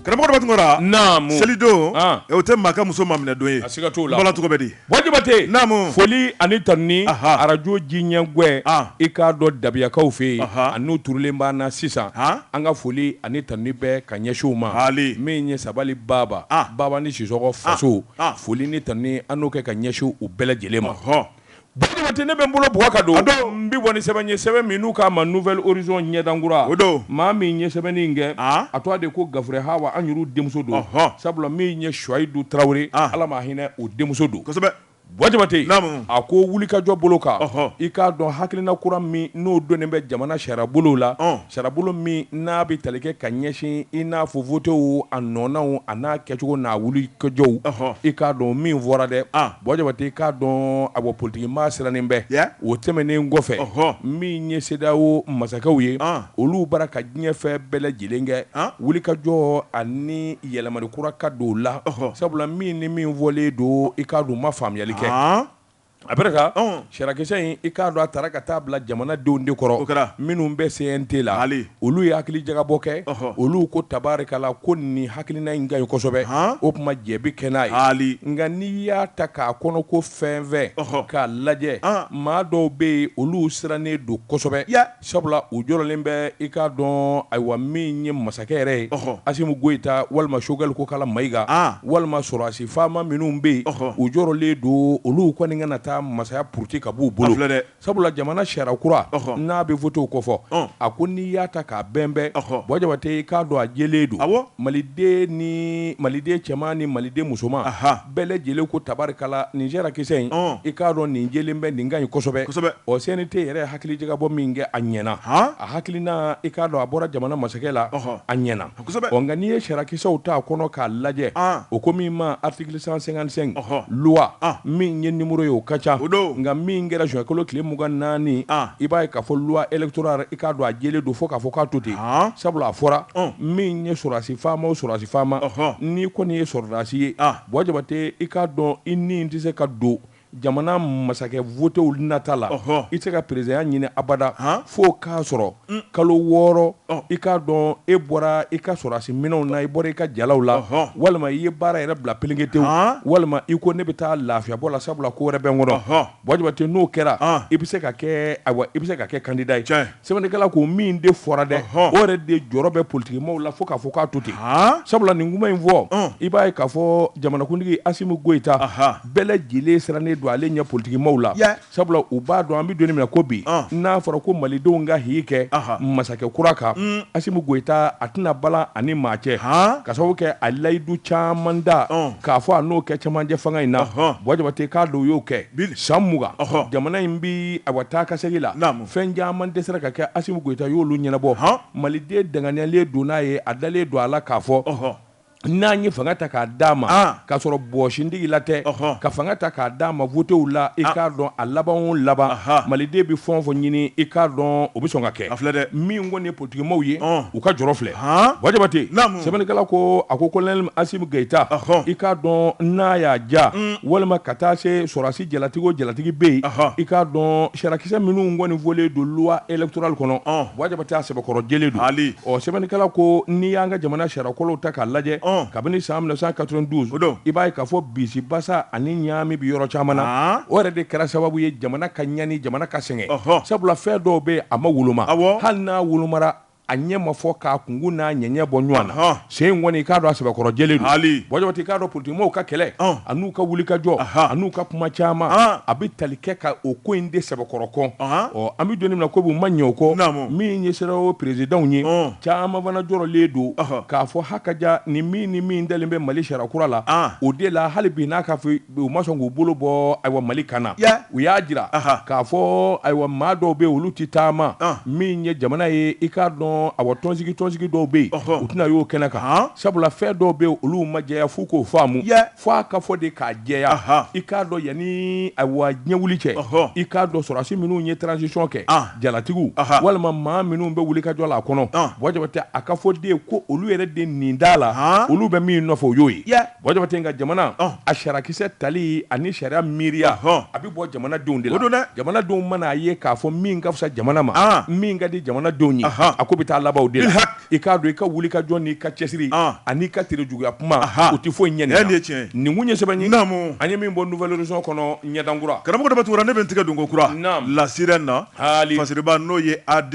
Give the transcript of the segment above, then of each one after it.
karamɔgɔ dɔ ngora naamu selido o tɛ maa ka muso maminɛ don ye asiga t'o la bala tɔgɔ bɛ di wajibate naamu foli ani tanni arajo jiɲɛgwɛ i k'a dɔn dabiyakaw fɛ yen a n'u turulen b'an na sisan an ka foli ani tanni bɛɛ ka ɲɛsinw ma min ye sabali baba baba ni sisɔgɔ faso foli ni tanni an n'o kɛ ka ɲɛsin u bɛɛ lajɛlen ma Wajibate ne bɛ n bolo bugɔ ka don n bɛ bɔ ni sɛbɛn ye sɛbɛn min n'u k'a ma Nouvelle Horizon ɲɛdankura o don maa min ye sɛbɛnni in kɛ a tɔgɔ de ko Gafure Hawa an yɛrɛw denmuso don sabula min ye Suwayidu Tarawele Ala m'a hinɛ o denmuso don kosɛbɛ Wajibate a ko wulikajɔ bolo kan i k'a dɔn hakilina kura min n'o donnen bɛ jamana sariyabolo la sariyabolo min n'a bɛ tali kɛ ka ɲɛsin i n'a fɔ votew a nɔnaw a n'a kɛcogo n'a wulikajɔw i k'a dɔn min fɔra dɛ Wajibate i k'a dɔn a bɔ politiki maa sirannen bɛ o tɛmɛnen kɔfɛ min ye CEDEAO masakɛw ye olu bara ka diɲɛ fɛn bɛɛ lajɛlen kɛ wulikajɔ ani yɛlɛmani kura ka don la sabula min ni min fɔlen don i k'a dɔn ma faamuyali a barika sarakisɛ in i k'a dɔn a taara ka taa bila jamanadenw de kɔrɔ minnu bɛ CNT la olu ye hakili jagabɔ kɛ olu ko tabarikala ko nin hakilina in ka ɲi kosɛbɛ o tuma jɛbi kɛ n'a ye nka n'i y'a ta k'a kɔnɔ ko fɛn fɛn k'a lajɛ maa dɔw bɛ yen olu sirannen don kosɛbɛ sabula u jɔrɔlen bɛ i k'a dɔn ayiwa min ye masakɛ yɛrɛ ye Asimu Goyita walima Choguel Kokala Mayiga walima Sɔrɔdasi faama minnu bɛ yen u jɔrɔlen don olu kɔni ka na taa masaya puruti ka b'u bolo sabula jamana sariya kura n'a bɛ votew kɔfɔ a ko n'i y'a ta k'a bɛnbɛn Wajibate i k'a dɔn a jɛlen don maliden cɛman ni maliden musoman bɛɛ lajɛlen ko tabarikala nin sarakisɛ in i k'a dɔn nin jɛlen bɛ nin ka ɲi kosɛbɛ o CNT yɛrɛ hakili jagabɔ min kɛ a ɲɛna a hakilina i k'a dɔn a bɔra jamana masakɛ la a ɲɛna nka n'i ye sarakisɛw ta kɔnɔ k'a lajɛ o ko min ma article 155 loi min ye numéro ye o ka ca nka min kɛra juin kalo tile 24 i b'a ye k'a fɔ loi électorale i k'a dɔn a jɛlen don fo k'a fɔ k'a to ten sabula a fɔra min ye sɔrɔdasi faama o sɔrɔdasi faama n'i kɔni ye sɔrɔdasi ye Wajibate i k'a dɔn i ni tɛ se ka don jamana masakɛ votew nata la i tɛ se ka perezaya ɲini abada fo k'a sɔrɔ kalo 6 i k'a dɔn e bɔra i ka sɔrɔdasi minɛnw na i bɔra i ka jalaw la walima i ye baara yɛrɛ bila pelenketew walima i ko ne bɛ taa lafiyabɔ la sabula ko wɛrɛ bɛ n kɔnɔ Wajibate n'o kɛra i bɛ se ka kɛ candidat ye sɛbɛnnikɛla ko min de fɔra dɛ o yɛrɛ de jɔrɔ bɛ politikimaaw la fo k'a fɔ k'a to ten sabula nin kuma in fɔ i b'a ye k'a fɔ jamanakuntigi Asimu Goyita bɛɛ lajɛlen sirannen don ale ɲɛ politikimaaw la sabula u b'a dɔn an bɛ donni min na ko bi n'a fɔra ko malidenw ka hiji kɛ masakɛ kura kan Asimu Goyita a tɛna balan ani maa cɛ ka sababu kɛ a layidu caman da k'a fɔ a n'o kɛ cɛmancɛ fanga in na Wajibate k'a dɔn u y'o kɛ san 20 jamana in bi a taa ka segin la fɛn caman dɛsɛra ka kɛ Asimu Goyita y'olu ɲɛnabɔ maliden danganiyalen don n'a ye a dalen don a la k'a fɔ n'an ye fanga ta k'a d'a ma k'a sɔrɔ bɔsindigi la tɛ ka fanga ta k'a d'a ma votew la i k'a dɔn a laban o laban maliden bɛ fɛn o fɛn ɲini i k'a dɔn o bɛ sɔn ka kɛ min kɔni ye politikimaaw ye u ka jɔrɔ filɛ Wajibate sɛbɛnnikɛla ko a ko colonel Asimu Goyita i k'a dɔn n'a y'a ja walima ka taa se sɔrɔdasi jalatigi o jalatigi bɛ yen i k'a dɔn sarakisɛ minnu kɔni fɔlen don loi électorale kɔnɔ Wajibate a sɛbɛkɔrɔ jɛlen don sɛbɛnnikɛla ko n'i y'an ka jamana sariyakɔrɔw ta k'a lajɛ kabini san 1992 i b'a ye k'a fɔ bisi basa ani ɲaami bi yɔrɔ caman na o yɛrɛ de kɛra sababu ye jamana ka ɲani jamana ka sɛgɛn sabula fɛn dɔw bɛ a ma woloma hali n'a wolomara a ɲɛ ma fɔ k'a kungu n'a ɲɛɲɛ bɔ ɲɔgɔn na sen in kɔni i k'a dɔn a sɛbɛkɔrɔ jɛlen don Wajibate i k'a dɔn politikimaaw ka kɛlɛ a n'u ka wulikajɔ a n'u ka kuma caman a bɛ tali kɛ ka o ko in de sɛbɛkɔrɔ kɔn an bɛ donni min na ko u ma ɲɛ o kɔ min ye CEDEAO perezidanw ye caman fana jɔrɔlen don k'a fɔ hakaja ni min dalen bɛ Mali sariya kura la o de la hali bi n'a ka fɔ u ma sɔn k'u bolo bɔ ayiwa Mali kan na u y'a jira k'a fɔ ayiwa maa dɔw bɛ yen olu tɛ taama min ye jamana ye i k'a dɔn awa tɔnsigi dɔw bɛ yen u tɛna y'o kɛnɛ kan sabula fɛn dɔw bɛ yen olu ma jɛya f'u k'o faamu fo a ka fɔ de k'a jɛya i k'a dɔn yanni awa ɲɛwuli cɛ i k'a dɔn sɔrɔdasi minnu ye transition kɛ jalatigiw walima maa minnu bɛ wulikajɔ la a kɔnɔ Wajibate a ka fɔ de ko olu yɛrɛ de nin da la olu bɛ min nɔfɛ o y'o ye Wajibate nka jamana a sarakisɛ tali ani sariya miiriya a bɛ bɔ jamanadenw de la jamanadenw mana a ye k'a fɔ min ka fisa jamana ma min ka di jamanadenw ye a ko bɛ taa labanw de la i k'a dɔn i ka wuli ka jɔn n'i ka cɛsiri ani ka tere juguya kuma o tɛ foyi ɲɛ nin kun ye sɛbɛn ye an ye min bɔ nouvelle horizon kɔnɔ ɲɛdankura karamɔgɔ Dabatungura ne bɛ n tigɛ don ko kura la sirène na fasiriba n'o ye AD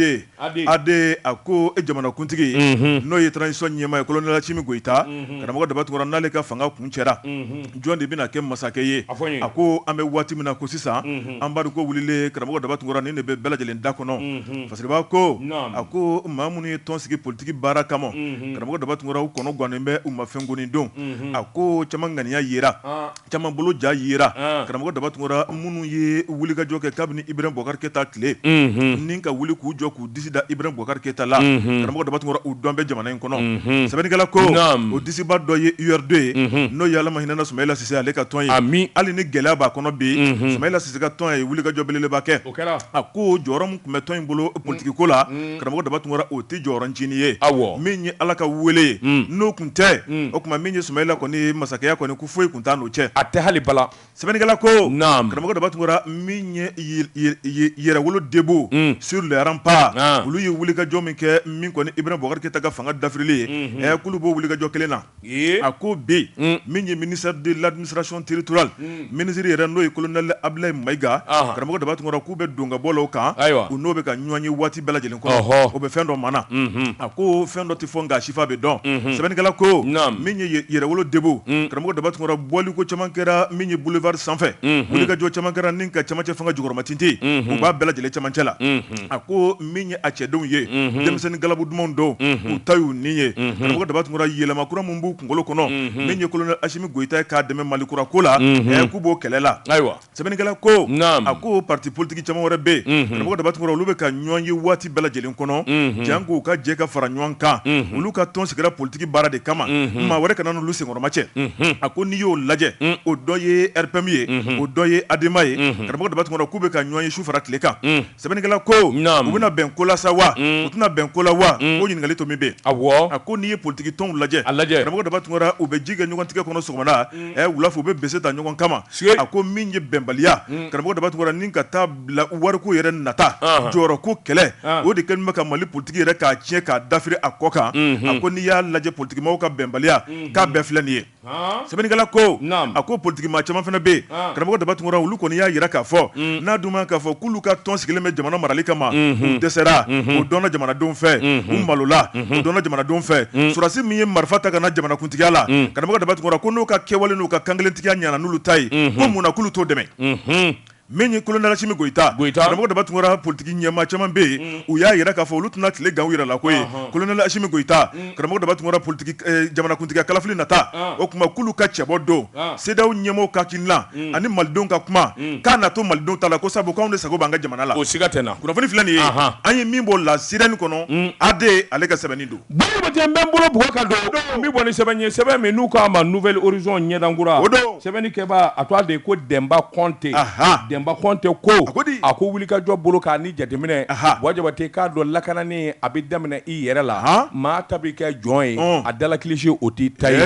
a ko jamanakuntigi n'o ye transition ɲɛmaa ye colonel Assimi Goïta karamɔgɔ Dabatungura n'ale ka fanga kun cɛra jɔn de bɛna kɛ masakɛ ye a ko an bɛ waati min na ko sisan an b'a dɔn ko wulilen karamɔgɔ Dabatungura nin de bɛ bɛɛ lajɛlen da kɔnɔ fasiriba ko a ko maa minnu ye tɔn sigi politique baara kama karamɔgɔ Dabatungura u kɔnɔ gannen bɛ u ma fɛn koni don a ko caman ŋaniya yera caman bolo ja yera karamɔgɔ Dabatungura minnu ye wulikajɔ kɛ kabini Ibrahim Boubacar Keïta tile ni ka wuli k'u jɔ k'u disi da Ibrahim Boubacar Keïta la karamɔgɔ Dabatungura u dɔn bɛ jamana in kɔnɔ sɛbɛnnikɛla ko o disiba dɔ ye UR2 ye n'o ye Ala hinɛna Soumaïla Cissé ale ka tɔn ye hali ni gɛlɛya b'a kɔnɔ bi Soumaïla Cissé ka tɔn ye wulikajɔ belebeleba kɛ a ko jɔyɔrɔ min tun bɛ tɔn in bolo politique ko la karamɔgɔ Dabatungura o tɛ jɔyɔrɔ ncinin ye min ye Ala ka wele ye n'o kun tɛ o tuma min ye Soumaïla kɔni masakɛya kɔni ko foyi kun t'a n'o cɛ a tɛ hali bala sɛbɛnnikɛla ko karamɔgɔ Dabatungura min ye yɛrɛwolo debo sur le rempart olu ye wulikajɔ min kɛ min kɔni Ibrahim Boubacar Keïta ka fanga dafirilen ye k'olu b'o wulikajɔ kelen na a ko bi min ye ministère de l'administration territoriale ministre yɛrɛ n'o ye colonel Abdoulaye Maïga karamɔgɔ Dabatungura k'u bɛ don ka bɔ la o kan u n'o bɛ ka ɲɔgɔn ye waati bɛɛ lajɛlen kɔnɔ o bɛ fɛn dɔ mana a ko fɛn dɔ tɛ fɔ nka sifa bɛ dɔn sɛbɛnnikɛla ko min ye yɛrɛwolo debo karamɔgɔ Dabatungura bɔli ko caman kɛra min ye boulevard sanfɛ wulikajɔ caman kɛra ni ka camancɛ fanga jukɔrɔma tintin u b'a bɛɛ lajɛlen camancɛ la a ko min ye a cɛdenw ye denmisɛnnin galabu dumanw don u ta y'u nin ye karamɔgɔ Dabatungura yɛlɛma kura min b'u kunkolo kɔnɔ min ye colonel Assimi Goïta k'a dɛmɛ Malikura ko la k'u b'o kɛlɛ la sɛbɛnnikɛla ko a ko parti politique caman wɛrɛ bɛ yen karamɔgɔ Dabatungura olu bɛ ka ɲɔgɔn ye waati bɛɛ lajɛlen kɔnɔ jan k'u ka jɛ ka fara ɲɔgɔn kan olu ka tɔn sigira politique baara de kama maa wɛrɛ kana n'olu senkɔrɔma cɛ a ko n'i y'o lajɛ o dɔ ye RPM ye o dɔ ye ADEMA ye karamɔgɔ Dabatungura k'u bɛ ka ɲɔgɔn ye su fara tile kan sɛbɛnnikɛla ko u bɛna bɛn ko la sa wa u tɛna bɛn ko la wa o ɲininkali to min bɛ yen a ko n'i ye politique tɔnw lajɛ karamɔgɔ Dabatungura u bɛ ji kɛ ɲɔgɔn tigɛ kɔnɔ sɔgɔmada wula fɛ u bɛ bese ta ɲɔgɔn kama a ko min ye bɛnbaliya karamɔgɔ Dabatungura ni ka taa bila wariko yɛrɛ nata jɔyɔrɔ ko kɛlɛ o de kɛlen bɛ ka Mali politique yɛrɛ k'a tiɲɛ k'a dafiri a kɔ kan a ko n'i y'a lajɛ politique maaw ka bɛnbaliya k'a bɛɛ filɛ nin ye sɛbɛnnikɛla ko a ko politique maa caman fana bɛ yen karamɔgɔ Dabatungura olu kɔni y'a yira k'a fɔ n'a dun ma k'a fɔ k'olu ka tɔn sigilen bɛ jamana marali kama u dɛsɛra o dɔnna jamanadenw fɛ u malola o dɔnna jamanadenw fɛ sɔrɔdasi min ye marifa ta ka na jamanakuntigiya la karamɔgɔ Dabatungura ko n'u ka kɛwale n'u ka kankelentigiya ɲana n'olu ta ye ko mun na k'olu t'o dɛmɛ min ye colonel Assimi Goïta karamɔgɔ Dabatungura politique ɲɛmaa caman bɛ yen u y'a yira k'a fɔ olu tɛna tile gan u yɛrɛ la ko ye colonel Assimi Goïta karamɔgɔ Dabatungura politique jamanakuntigiya kalafili nata o tuma k'olu ka cɛbɔ don CEDEAO ɲɛmɔgɔw ka hakilina ani malidenw ka kuma k'a na to malidenw ta la ko sabu k'anw de sago b'an ka jamana la o siga tɛ na kunnafoni filɛ nin ye an ye min bɔ la sirène kɔnɔ AD ale ka sɛbɛnni don Balimaten bɛ n bolo bugɔ ka don min bɔ ni sɛbɛn ye sɛbɛn min n'u k'a ma nouvelle horizon ɲɛdankura o don sɛbɛnnikɛba a tɔgɔ de ye ko Demba Conté Demba Conté ko a ko wulikajɔ bolo k'a ni jateminɛ Wajabate k'a dɔn lakanani a bɛ daminɛ i yɛrɛ la maa ta bɛ kɛ jɔn ye a dalakilisi o t'i ta ye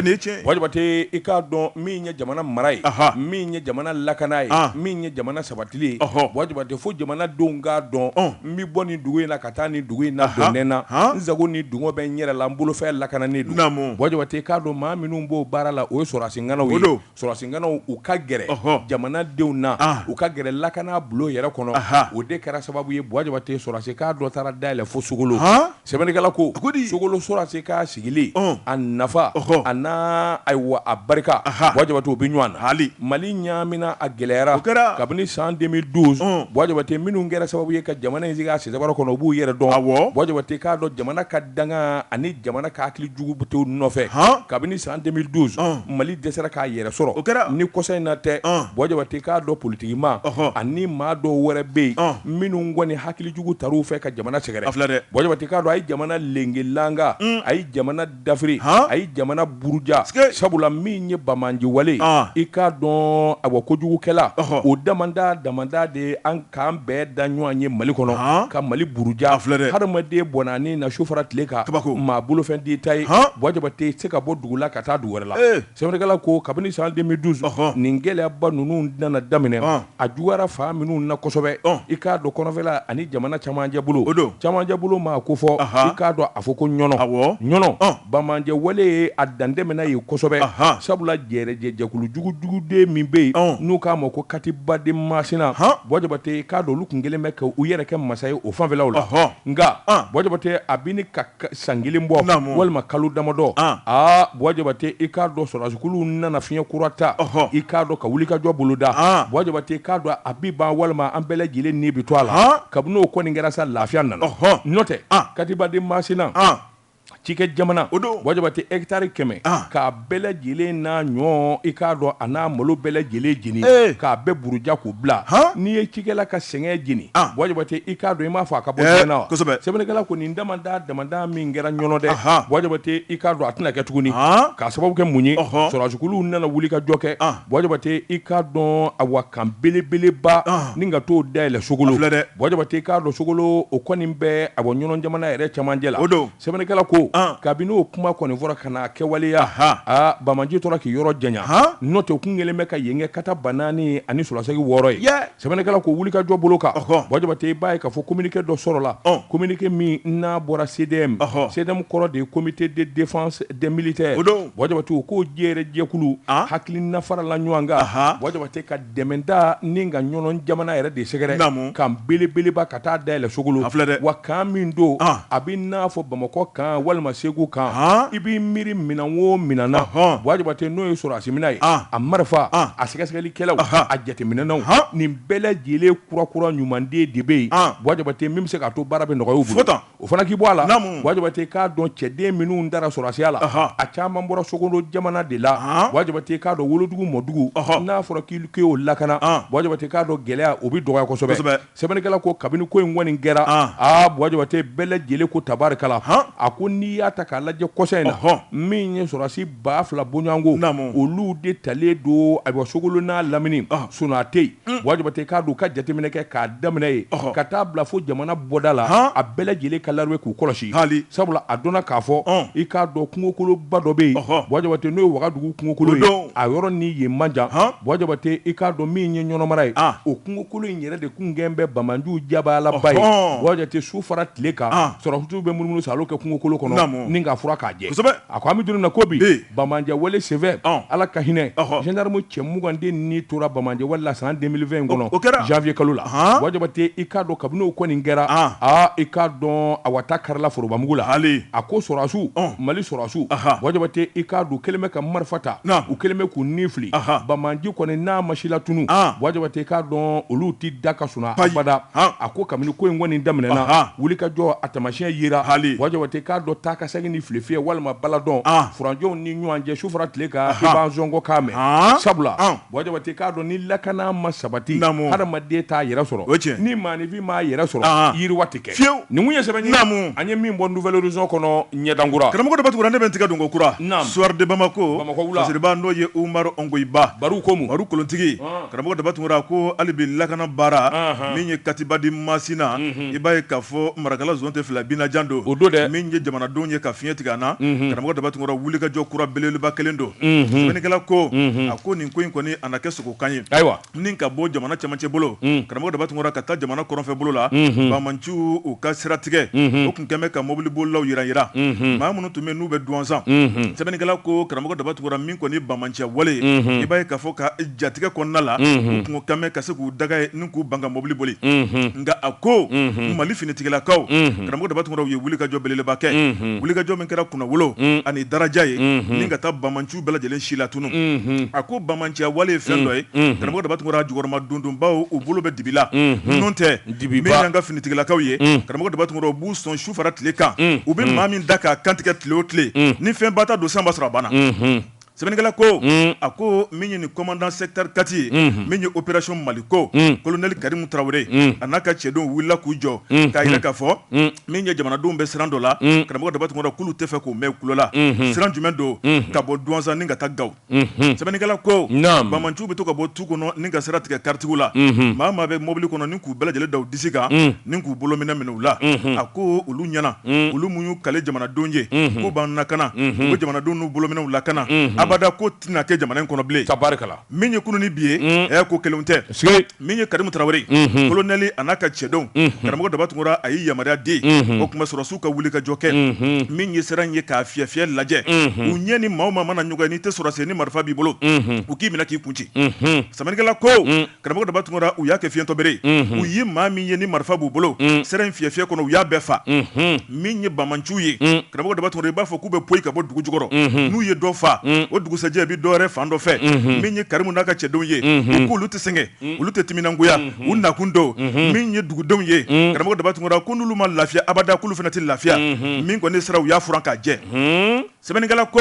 Wajabate i k'a dɔn min ye jamana mara ye min ye jamana lakana ye min ye jamana sabatili ye Wajabate fo jamanadenw k'a dɔn n bɛ bɔ nin dugu in na ka taa nin dugu in na dɔnnen na n sago ni dugu bɛ n yɛrɛ la n bolofɛn lakanani don Wajabate k'a dɔn maa minnu b'o baara la o ye sɔrɔdasiŋanaw ye sɔrɔdasiŋanaw u ka gɛrɛ jamanadenw na u ka gɛrɛ lakana bulon yɛrɛ kɔnɔ o de kɛra sababu ye Wajabate sɔrɔdasi k'a dɔ taara dayɛlɛ fo Sogolo sɛbɛnnikɛla ko Sogolo sɔrɔdasi k'a sigili a nafa a n'a ayiwa a barika Wajabate o bɛ ɲɔgɔn na Mali ɲaamina a gɛlɛyara kabini san 2012 Wajabate minnu kɛra sababu ye ka jamana in sigi a sisɛbara kɔnɔ u b'u yɛrɛ dɔn Wajabate k'a dɔn jamana ka danga ani jamana ka hakili jugu bɛ nɔfɛ kabini san 2012 Mali dɛsɛra k'a yɛrɛ sɔrɔ ni kɔsa in na tɛ Wajabate k'a dɔn politique ma ani maa dɔw wɛrɛ bɛ yen minnu kɔni hakili jugu tar'u fɛ ka jamana sɛgɛrɛ Wajabate k'a dɔn a ye jamana lengelanga a ye jamana dafiri a ye jamana buruja sabula min ye Bamanji wale i k'a dɔn awa kojugukɛla o damanda de an k'an bɛɛ da ɲɔgɔn ye Mali kɔnɔ ka Mali buruja hadamaden bɔnani na su fara tile kan maa bolofɛn t'i ta ye Wajabate se ka bɔ dugu la ka taa dugu wɛrɛ la sɛbɛnnikɛla ko kabini san 2012 nin gɛlɛyaba ninnu nana daminɛ a juguyara fa minnu na kosɛbɛ i k'a dɔn kɔnɔfɛla ani jamana camancɛ bolo camancɛ bolo ma ko fɔ i k'a dɔn a fɔ ko ɲɔnɔ bamanjɛ wale ye a dantɛmɛna ye kosɛbɛ sabula jɛkulu juguden min bɛ yen n'u k'a ma ko katibaden masina Bɔjabate k'a dɔn olu tun kelen bɛ u yɛrɛ kɛ masa ye o fanfɛlaw la nka Bɔjabate a bɛ ni ka san kelen bɔ walima kalo damadɔ Bɔjabate i k'a dɔn sɔrɔdasiw nana fiɲɛ kura ta i k'a dɔn ka wulikajɔ boloda Bɔjabate k'a dɔn a bɛ ban walima an bɛɛ lajɛlen ni bi to a la kabini o kɔni kɛra sa lafiya nana n'o tɛ katibaden masina cikɛ jamana Bɔjabate hectare 100 k'a bɛɛ lajɛlen n'a ɲɔ i k'a dɔn a n'a malo bɛɛ lajɛlen jeni k'a bɛɛ buruja k'u bila n'i ye cikɛla ka sɛgɛn jeni Bɔjabate i k'a dɔn i m'a fɔ a ka bɔ sɛbɛnna wa sɛbɛnnikɛla ko nin damada min kɛra ɲɔnɔ dɛ Bɔjabate i k'a dɔn a tɛna kɛ tuguni k'a sababu kɛ mun ye sɔrɔdasiw nana wuli ka jɔ kɛ Bɔjabate i k'a dɔn a wa kan belebeleba ni ka t'o dayɛlɛ Sogolo Bɔjabate i k'a dɔn Sogolo o kɔni bɛ a bɔ ɲɔnɔ jamana yɛrɛ cɛmancɛ la sɛbɛnnikɛla ko kabini o kuma kɔni fɔra ka na kɛwaleya Bamanji tora k'i yɔrɔ janya n'o tɛ kun kelen bɛ ka yen kɛ kata banani ani sulasɛgi 6 ye sɛbɛnnikɛla ko wuli ka jɔ bolo kan Bɔjabate i b'a ye k'a fɔ communiqué dɔ sɔrɔla communiqué min n'a bɔra CDM kɔrɔ de ye comité de défense des militaires Bɔjabate o k'o jɛkulu hakilina farala ɲɔgɔn kan Bɔjabate ka dɛmɛda ni ka ɲɔnɔ jamana yɛrɛ de sɛgɛrɛ kan belebeleba ka taa dayɛlɛ Sogolo wa kan min don a bɛ n'a fɔ Bamakɔ kan walima Segu kan i b'i miiri minan o minan na Bɔjabate n'o ye sɔrɔdasi minɛ ye a marifa a sɛgɛsɛgɛlikɛlaw a jateminɛnaw nin bɛɛ lajɛlen kurakura ɲumanden de bɛ yen Bɔjabate min bɛ se k'a to baara bɛ nɔgɔya u bolo o fana k'i bɔ a la Bɔjabate k'a dɔn cɛden minnu dara sɔrɔdasiya la a caman bɔra Sogolo jamana de la Bɔjabate k'a dɔn wolodugu mɔdugu n'a fɔra k'i y'o lakana Bɔjabate k'a dɔn gɛlɛya o bɛ dɔgɔya kosɛbɛ sɛbɛnnikɛla ko kabini ko in kɔni kɛra Bɔjabate bɛɛ lajɛlen ko tabarikala a ko n'i y'a ta k'a lajɛ kɔsa in na min ye sɔrɔdasi 2000 bɔɲɔgɔnko olu de talen don a bɔ Sogolo n'a lamini sinon a tɛ yen Bɔjabate k'a dɔn ka jateminɛ kɛ k'a daminɛ ye ka taa bila fo jamana bɔda la a bɛɛ lajɛlen ka lariwe k'u kɔlɔsi sabula a dɔnna k'a fɔ i k'a dɔn kungokoloba dɔ bɛ yen Bɔjabate n'o ye Wagadugu kungokolo ye a yɔrɔ ni yen man jan Bɔjabate i k'a dɔn min ye ɲɔnɔmara ye o kungokolo in yɛrɛ de kun gɛn bɛ Bamanju jabayalaba ye Bɔjabate su fara tile kan sɔrɔdasiw bɛ munumunu sa alo kɛ kungokolo kɔnɔ ni ka fura k'a jɛ a ko an bɛ don na ko bi Bamanjɛ wale senfɛ ala ka hinɛ gendarme cɛ 20 ni tora Bamanjɛ wale la san 2020 kɔnɔ janvier kalo la Bɔjabate i k'a dɔn kabini o kɔni kɛra i k'a dɔn a wata karila forobamugu la a ko sɔrɔdasiw Mali sɔrɔdasiw Bɔjabate i k'a dɔn kelen bɛ ka marifa ta u kelen bɛ k'u ni fili Bamanji kɔni n'a ma sila tunu Bɔjabate i k'a dɔn olu tɛ da ka suna abada a ko kabini ko in kɔni daminɛna wulikajɔ a tamasiyɛn yera Bɔjabate k'a dɔn taa ka segin ni fili fiyɛ walima baladɔn furanjɔw ni ɲɔgɔn cɛ su fara tile kan i b'an zɔngɔ k'a mɛn sabula Bɔjabate k'a dɔn ni lakana ma sabati hadamaden t'a yɛrɛ sɔrɔ ni maanifin m'a yɛrɛ sɔrɔ yiriwa tɛ kɛ nin kun ye sɛbɛn ye an ye min bɔ Nouvelle Horizon kɔnɔ ɲɛdankura karamɔgɔ dɔ b'a ne bɛ n tigɛ don ko kura Soir de Bamako fasiriba n'o ye Umaru Ongoyiba Baru Komu Baru Kolontigi karamɔgɔ dɔ b'a ko hali bi lakana baara min ye Katibadi Masina i b'a ye k'a fɔ marakala zone tɛ fila binajan don o don dɛ min ye jamanadenw ye ka fiɲɛ tigɛ an na karamɔgɔ dɔ b'a wulikajɔ kura belebeleba kelen don sɛbɛnnikɛla ko a ko nin ko in kɔni a na kɛ sogokan ye ni ka bɔ jamana cɛmancɛ bolo karamɔgɔ dɔ b'a ka taa jamana kɔrɔnfɛ bolo la Bamanju u ka sira tigɛ o tun kɛn bɛ ka mobili bolilaw yira maa minnu tun bɛ n'u bɛ duwansan sɛbɛnnikɛla ko karamɔgɔ dɔ b'a min kɔni Bamancɛ wale i b'a ye k'a fɔ ka jatigɛ kɔnɔna la u tun kɛn bɛ ka se k'u daga ye ni k'u ban ka mobili boli nka a ko Mali finitigilakaw karamɔgɔ dɔ b'a u ye wulikajɔ belebeleba kɛ wulikajɔ min kɛra kunnawolo ani daraja ye ni ka taa Bamanju bɛɛ lajɛlen si la tunu a ko Bamancɛ wale ye fɛn dɔ ye karamɔgɔ dɔ b'a jukɔrɔma dundunbaw u bolo bɛ dibi la n'o tɛ min y'an ka finitigilakaw ye karamɔgɔ dɔ b'a u b'u sɔn su fara tile kan u bɛ maa min da k'a kantigɛ tile o tile ni fɛn ba ta don san b'a sɔrɔ a banna sɛbɛnnikɛla ko a ko min ye nin commandant secteur 4 ye min ye opération Maliko colonel Karimu Traoré a n'a ka cɛdenw wulila k'u jɔ k'a yira k'a fɔ min ye jamanadenw bɛ siran dɔ la karamɔgɔ dɔ b'a k'olu tɛ fɛ k'o mɛn kulo la siran jumɛn don ka bɔ Douanza ni ka taa Gawo sɛbɛnnikɛla ko Bamanju bɛ to ka bɔ tu kɔnɔ ni ka sira tigɛ karitigiw la maa maa bɛ mobili kɔnɔ ni k'u bɛɛ lajɛlen da u disi kan ni k'u bolo minɛ u la a ko olu ɲɛna olu mun y'u kale jamanadenw ye k'u b'an lakana u bɛ jamanadenw n'u bolo minɛw lakana abada ko tina ke jamana in kɔnɔ bilen tabarikala min ye kununi bi ye ko kelenw tɛ min ye Karimu Tarawele colonel a n'a ka cɛdenw karamɔgɔ Dabatungura a ye yamaruya di o tuma sɔrɔsiw ka wuli ka jɔ kɛ min ye siran ye k'a fiyɛ lajɛ u ɲɛ ni maa ma mana ɲɔgɔn n'i tɛ sɔrɔsi ni marifa b'i bolo u k'i minɛ k'i kunci samanikɛla ko karamɔgɔ Dabatungura u y'a kɛ fiɲɛtɔ bere u ye maa min ye ni marifa b'u bolo sera in fiyɛ kɔnɔ u y'a bɛɛ fa min ye bamanciw ye karamɔgɔ Dabatungura i b'a fɔ k'u bɛ poyi ka bɔ dugu jukɔrɔ n'u ye dɔ fa o dugusɛjɛ bi dɔ wɛrɛ fan dɔ fɛ min ye Karimu n'a ka cɛdenw ye u k'olu tɛ sɛgɛn olu tɛ timinangoya u nakun don min ye dugudenw ye karamɔgɔ Dabatungura ko n'olu ma lafiya abada k'olu fana tɛ lafiya min kɔni sera u y'a furan k'a jɛ sɛbɛnnikɛla ko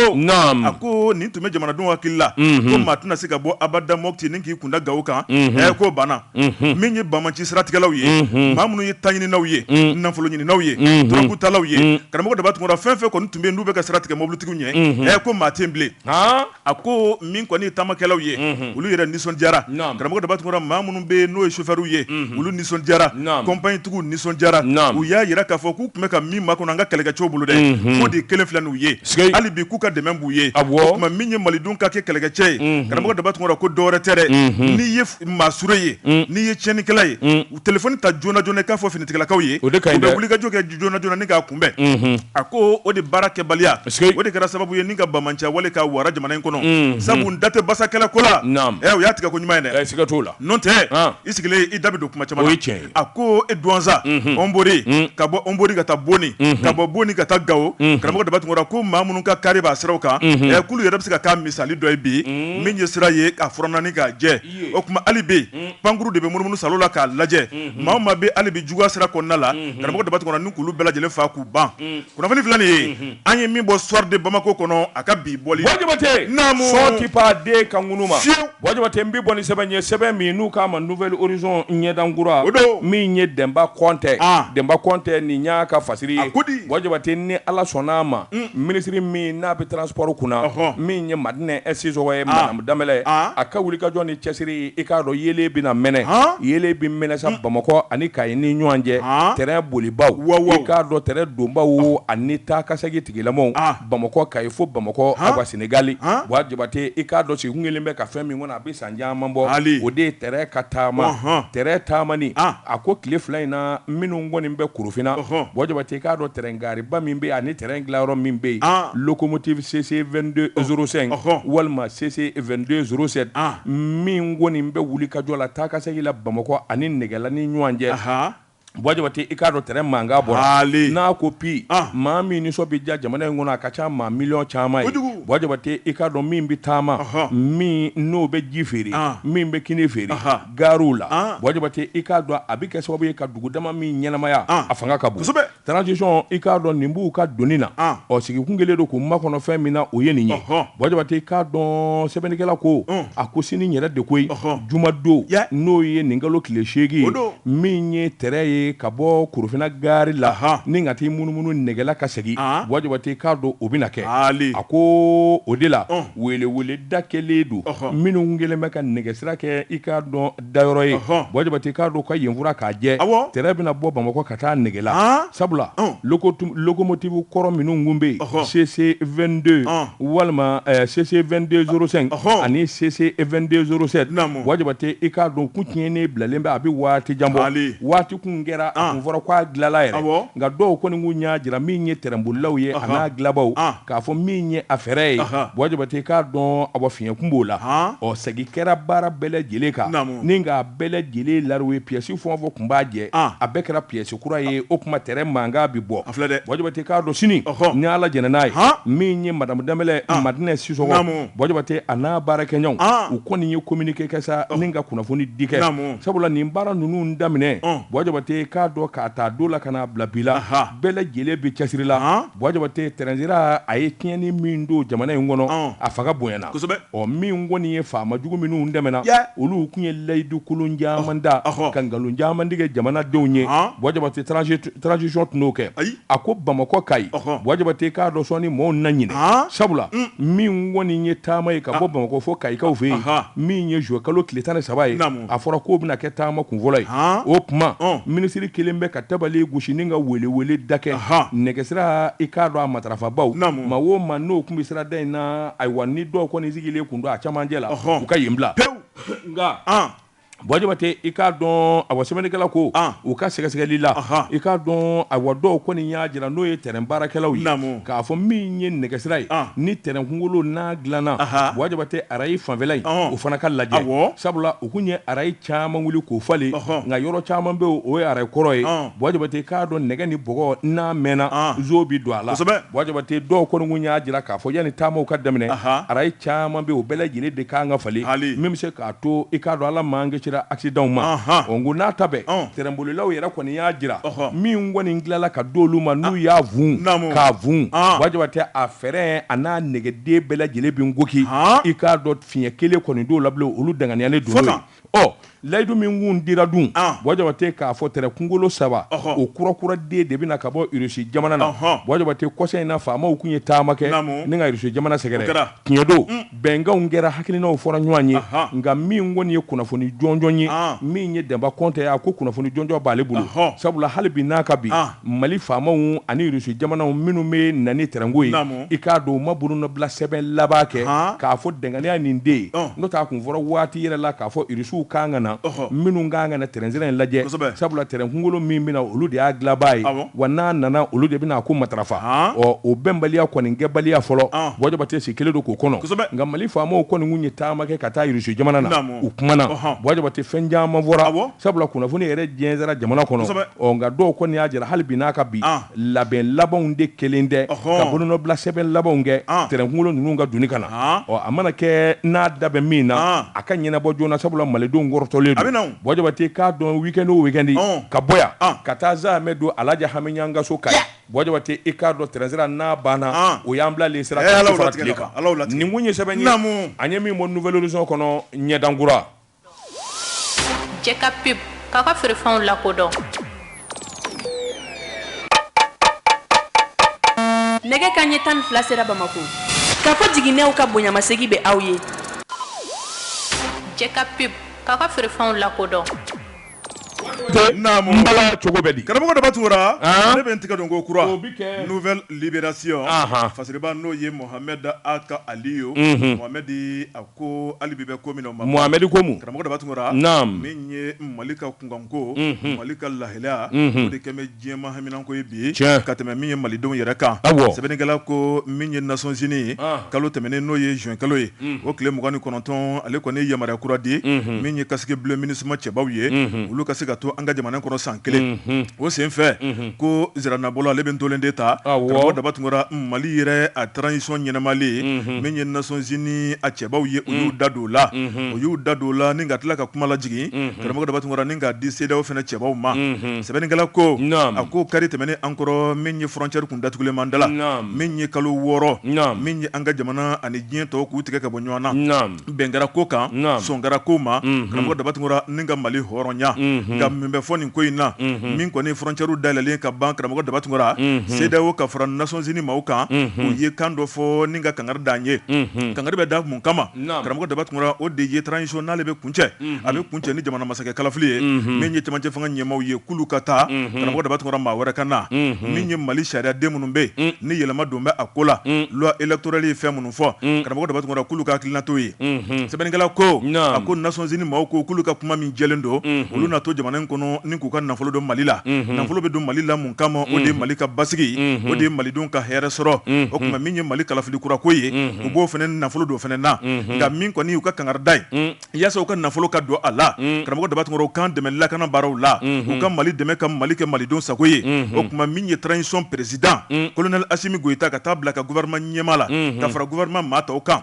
a ko nin tun bɛ jamanadenw hakili la ko maa tɛna se ka bɔ abada Mɔpti ni k'i kunda Gawo kan k'o banna min ye bamanci siratigɛlaw ye maa minnu ye taɲininaw ye nafolo ɲininaw ye dɔrɔgutalaw ye karamɔgɔ Dabatungura fɛn fɛn kɔni tun bɛ n'u bɛ ka siratigɛ mobilitigiw ɲɛ ko maa tɛ yen bilen a ko min kɔni ye taamakɛlaw ye olu yɛrɛ nisɔndiyara karamɔgɔ Dabatungura maa minnu bɛ n'o ye chauffeur ye olu nisɔndiyara compagnie tigiw nisɔndiyara u y'a yira k'a fɔ k'u tun bɛ ka min makɔnɔ an ka kɛlɛkɛcɛw bolo dɛ fo de kelen filɛ n'u ye hali bi k'u ka dɛmɛ b'u ye o tuma min ye malidenw ka kɛ kɛlɛkɛcɛ ye karamɔgɔ Dabatungura ko dɔwɛrɛ tɛ dɛ n'i ye maasure ye n'i ye tiɲɛnikɛla ye u telefɔni ta joona joona k'a fɔ finitigilakaw ye u bɛ wulikajɔ kɛ joona joona ni k'a kunbɛn a ko o de baara kɛbaliya o de kɛra sababu ye ni ka bamanciya wale ka wara jamana in kɔnɔ sabu n da tɛ basakɛlɛ ko la u y'a tigɛ ko ɲuman ye dɛ siga t'o la n'o tɛ i sigilen i da bɛ don kuma caman na a ko e duwanza Ɔnbori ka bɔ Ɔnbori ka taa Boni ka bɔ Boni ka taa Gawo karamɔgɔ Dabatungura ko maa minnu ka kari b'a siraw kan k'olu yɛrɛ bɛ se ka k'a misali dɔ ye bi min ye sira ye k'a furanna ni k'a jɛ o tuma hali bi pankuru de bɛ munumunu salo la k'a lajɛ maa o maa bɛ hali bi juguya sira kɔnɔna la karamɔgɔ Dabatungura ni k'olu bɛɛ lajɛlen fa k'u ban kunnafoni filɛ nin ye an ye min bɔ soir de Bamako kɔnɔ a ka bi bɔli Wajabate sɔn ti pa de kan ŋunu ma Wajabate n bɛ bɔ ni sɛbɛn ye sɛbɛn min n'u k'a ma Nouvelle Horizon ɲɛdankura min ye Demba Kɔnte Demba Kɔnte nin y'a ka fasiri ye Wajabate ni Ala sɔnn'a ma ministre min n'a bɛ transport kunna min ye Madinɛ Ɛsizɔgɔ ye Madame Danbɛlɛ a ka wulikajɔ ni cɛsiri i k'a dɔn yelen bɛna mɛnɛ yelen bɛ mɛnɛ sa Bamakɔ ani Kayi ni ɲɔgɔn cɛ terrain bolibaw i k'a dɔn terrain donbaw ani taa ka segin tigilamɔw Bamakɔ Kayi fo Bamakɔ awa Senegali Wajabate i k'a dɔn sigikun kelen bɛ ka fɛn min kɔnɔ a bɛ san caman bɔ o de ye terrain ka taama terrain taamani a ko tile fila in na minnu kɔni bɛ Korofina Wajabate i k'a dɔn terrain gariba min bɛ yen ani terrain dilayɔrɔ min bɛ yen locomotive CC 2205 walima CC 2207 min kɔni bɛ wuli ka jɔ la taa ka segin la Bamakɔ ani Nɛgɛla ni ɲɔgɔn cɛ Wajabate i k'a dɔn terrain mankan bɔra n'a ko pi maa min nisɔn bɛ diya jamana in kɔnɔ a ka ca maa miliyɔn caman ye Wajabate i k'a dɔn min bɛ taama min n'o bɛ ji feere min bɛ kini feere gaariw la Wajabate i k'a dɔn a bɛ kɛ sababu ye ka dugu dama min ɲɛnamaya a fanga ka bon transition i k'a dɔn nin b'u ka doni na sigikun kelen don k'u makɔnɔ fɛn min na o ye nin ye Wajabate i k'a dɔn sɛbɛnnikɛla ko a ko sini yɛrɛ de koyi jumadon n'o ye nin kalo tile 8 ye min ye terrain ye ka bɔ Korofina gari la ni ka t'i munumunu Nɛgɛla ka segin Wajabate k'a dɔn o bɛna kɛ a ko o de la wele da kɛlen don minnu kelen bɛ ka nɛgɛsira kɛ i k'a dɔn dayɔrɔ ye Wajabate k'a dɔn ka yen fura k'a jɛ terrain bɛna bɔ Bamakɔ ka taa Nɛgɛla sabula locomotive kɔrɔ minnu kun bɛ yen CC 22 walima CC 2205 ani CC 2207 Wajabate i k'a dɔn kun tiɲɛnen bilalen bɛ a bɛ waati jan bɔ waati kun kɛra a kun fɔra k'a dilala yɛrɛ nka dɔw kɔni kun y'a jira min ye terrain bolilaw ye a n'a dilabaw k'a fɔ min ye a fɛɛrɛ ye Wajabate k'a dɔn a bɔ fiɲɛkun b'o la segin kɛra baara bɛɛ lajɛlen kan ni k'a bɛɛ lajɛlen lariwe ye pièce fɛn o fɛn kun b'a jɛ a bɛɛ kɛra pièce kura ye o kuma terrain mankan bi bɔ Wajabate k'a dɔn sini ni Ala jɛna n'a ye min ye Madame Danbɛlɛ Madinɛ Sisɔgɔ Wajabate a n'a baarakɛɲɔgɔnw u kɔni ye communiqué kɛ sa ni ka kunnafoni di kɛ sabula nin baara ninnu daminɛ Wajabate k'a dɔn k'a ta don la ka n'a bila bi la bɛɛ lajɛlen bɛ cɛsiri la Wajabate terrain sira a ye tiɲɛni min don jamana in kɔnɔ a fanga bonyana min kɔni ye faama jugu minnu dɛmɛna olu kun ye layidu kolon caman da ka nkalon caman tigɛ jamanadenw ye Wajabate transition tun n'o kɛ a ko Bamakɔ Kayi Wajabate k'a dɔn sɔnni mɔɔw na ɲinɛ sabula min kɔni ye taama ye ka bɔ Bamakɔ fo Kayikaw fɛ yen min ye juin kalo tile 13 ye a fɔra k'o bɛna kɛ taama kun fɔlɔ ye o kuma ministre kelen bɛ ka tabali gosi ni ka wele dakɛ nɛgɛsira i k'a dɔn a matarafabaw ma o ma n'o kun bɛ sira da in na ayiwa ni dɔw kɔni sigilen kun don a camancɛ la u ka yen bila nka Bɔjɔbate i k'a dɔn a wa sɛbɛnnikɛla ko u ka sɛgɛsɛgɛli la i k'a dɔn a wa dɔw kɔni y'a jira n'o ye terrain baarakɛlaw ye k'a fɔ min ye nɛgɛsira ye ni terrain kunkolo n'a dilanna Bɔjɔbate arayi fanfɛla in o fana ka lajɛ sabula u kun ye arayi caman wuli k'o falen nka yɔrɔ caman bɛ o ye arayi kɔrɔ ye Bɔjɔbate k'a dɔn nɛgɛ ni bɔgɔ n'a mɛnna zo bi don a la Bɔjɔbate dɔw kɔni kun y'a jira k'a fɔ yanni taamaw ka daminɛ arayi caman bɛ o bɛɛ lajɛlen de kan ka falen min bɛ se k'a to i k'a dɔn ala man accident ma ngo n'a ta bɛɛ terrainbolilaw yɛrɛ kɔni y'a jira min kɔni tilala ka d'olu ma n'u y'a vun k'a vun Bɔjɔbate a fɛrɛn a n'a nɛgɛden bɛɛ lajɛlen bi goki i k'a dɔn fiɲɛ kelen kɔni d'o la bilen olu danganiyalen don n'o ye layidu min kun dira dun Bɔjɔbate k'a fɔ terrain kunkolo 3 o kurakuraden de bɛna ka bɔ Russie jamana na Bɔjɔbate kɔsa in na faamaw kun ye taama kɛ ni ka Russie jamana sɛgɛrɛ tiɲɛ don bɛnkanw kɛra hakilinaw fɔra ɲɔgɔn ye nka min kɔni ye kunnafoni jɔnjɔn ye min ye Demba Kɔnte ye a ko kunnafoni jɔnjɔn b'ale bolo sabula hali bi n'a ka bi Mali faamaw ani Russie jamanaw minnu bɛ na ni terrain ko ye i k'a dɔn u ma bolonɔbila sɛbɛn laban kɛ k'a fɔ danganiya nin den ye n'o tɛ a kun fɔra waati yɛrɛ la k'a fɔ Russiw kan ka na minnu kan ka na terrain sira in lajɛ sabula terrain kunkolo min bɛna olu de y'a dilanbaa ye wa n'a nana olu de bɛna ko matarafa o bɛnbaliya kɔni kɛbaliya fɔlɔ Bɔjɔbate si kelen don k'o kɔnɔ nka Mali faamaw kɔni kun ye taama kɛ ka taa Russie jamana na u kumana Bɔjɔbate fɛn caman fɔra sabula kunnafoni yɛrɛ jɛnsɛra jamana kɔnɔ nka dɔw kɔni y'a jira hali bi n'a ka bi labɛn labanw de kelen tɛ ka bolonɔbila sɛbɛn labanw kɛ terrain kunkolo ninnu ka doni ka na a mana kɛ n'a da bɛ min na a ka ɲɛnabɔ joona sabula malidenw kɔrɔtɔlen don Bɔjɔbate k'a dɔn weekend o weekend ka bɔ yan ka taa Zamɛ don Alaji Hami Ɲangaso ka Bɔjɔbate i k'a dɔn terrain sira n'a banna o y'an bilalen sira kan fara tile kan nin kun ye sɛbɛn ye an ye min bɔ Nouvelle Horizon kɔnɔ ɲɛdankura Jɛka pub k'a ka feerefɛnw lakodɔn nɛgɛ kanɲɛ 12 sera Bamako k'a fɔ jiginɛw ka bonyamasegin bɛ aw ye Jɛka pub k'a ka feerefɛnw lakodɔn Mbala cogo bɛ di karamɔgɔ daba tugura ne bɛ n tigɛ don ko kura Nouvelle Libération fasiriba n'o ye Mohamed Aka Aliyu Mohamed a ko hali bi bɛ ko min na Mohamed ko mun karamɔgɔ daba tugura min ye Mali ka kunkanko Mali ka lahalaya o de kɛn bɛ diɲɛma haminanko ye bi ka tɛmɛ min ye malidenw yɛrɛ kan sɛbɛnnikɛla ko min ye Nations Unies kalo tɛmɛnen n'o ye juin kalo ye o tile 29 ale kɔni ye yamaruya kura di min ye kasigi bleu MINUSMA cɛbaw ye olu ka se ka to an ka jamana kɔnɔ san kelen o sen fɛ ko Ziranabɔlɔ ale bɛ ntolen de ta karamɔgɔ daba tugura Mali yɛrɛ a transition ɲɛnamalen min ye Nations Unies a cɛbaw ye o y'u da don o la ni ka tila ka kuma lajigin karamɔgɔ daba tugura ni ka di CEDEAO fana cɛbaw ma sɛbɛnnikɛla ko a ko kari tɛmɛnen an kɔrɔ min ye frontière kun datugulen man da la min ye kalo 6 min ye an ka jamana ani diɲɛ tɔw k'u tigɛ ka bɔ ɲɔgɔn na bɛn kɛra ko kan sɔn kɛra ko ma karamɔgɔ daba tugura ni ka Mali hɔrɔnya nka min bɛ fɔ nin ko in na min kɔni frontière dayɛlɛlen ka ban karamɔgɔ daba tugura CEDEAO ka fara Nations Unies maaw kan u ye kan dɔ fɔ ni ka kangari d'an ye kangari bɛ da mun kama karamɔgɔ daba tugura o de ye transition n'ale bɛ kuncɛ a bɛ kuncɛ ni jamana masakɛ kalafili ye min ye cɛmancɛ fanga ɲɛmaaw ye k'ulu ka taa karamɔgɔ daba tugura maa wɛrɛ ka na min ye Mali sariya den minnu bɛ yen ni yɛlɛma don bɛ a ko la loi électorale ye fɛn minnu fɔ karamɔgɔ daba tugura k'ulu ka hakilina t'o ye sɛbɛnnikɛla ko a ko Nations Unies maaw ko k'ulu ka kuma min jɛlen don olu na to jamana in kɔnɔ ni k'u ka nafolo don Mali la nafolo bɛ don Mali la mun kama o de ye Mali ka basigi o de ye malidenw ka hɛrɛ sɔrɔ o tuma min ye Mali kalafili kura ko ye u b'o fana nafolo don fana na nka min kɔni y'u ka kangari da ye yaasa u ka nafolo ka don a la karamɔgɔ daba tugura u kan dɛmɛ lakana baaraw la u ka Mali dɛmɛ ka Mali kɛ malidenw sago ye o tuma min ye transition président colonel Assimi Goïta ka taa bila ka gouvernement ɲɛma la ka fara gouvernement maa tɔw kan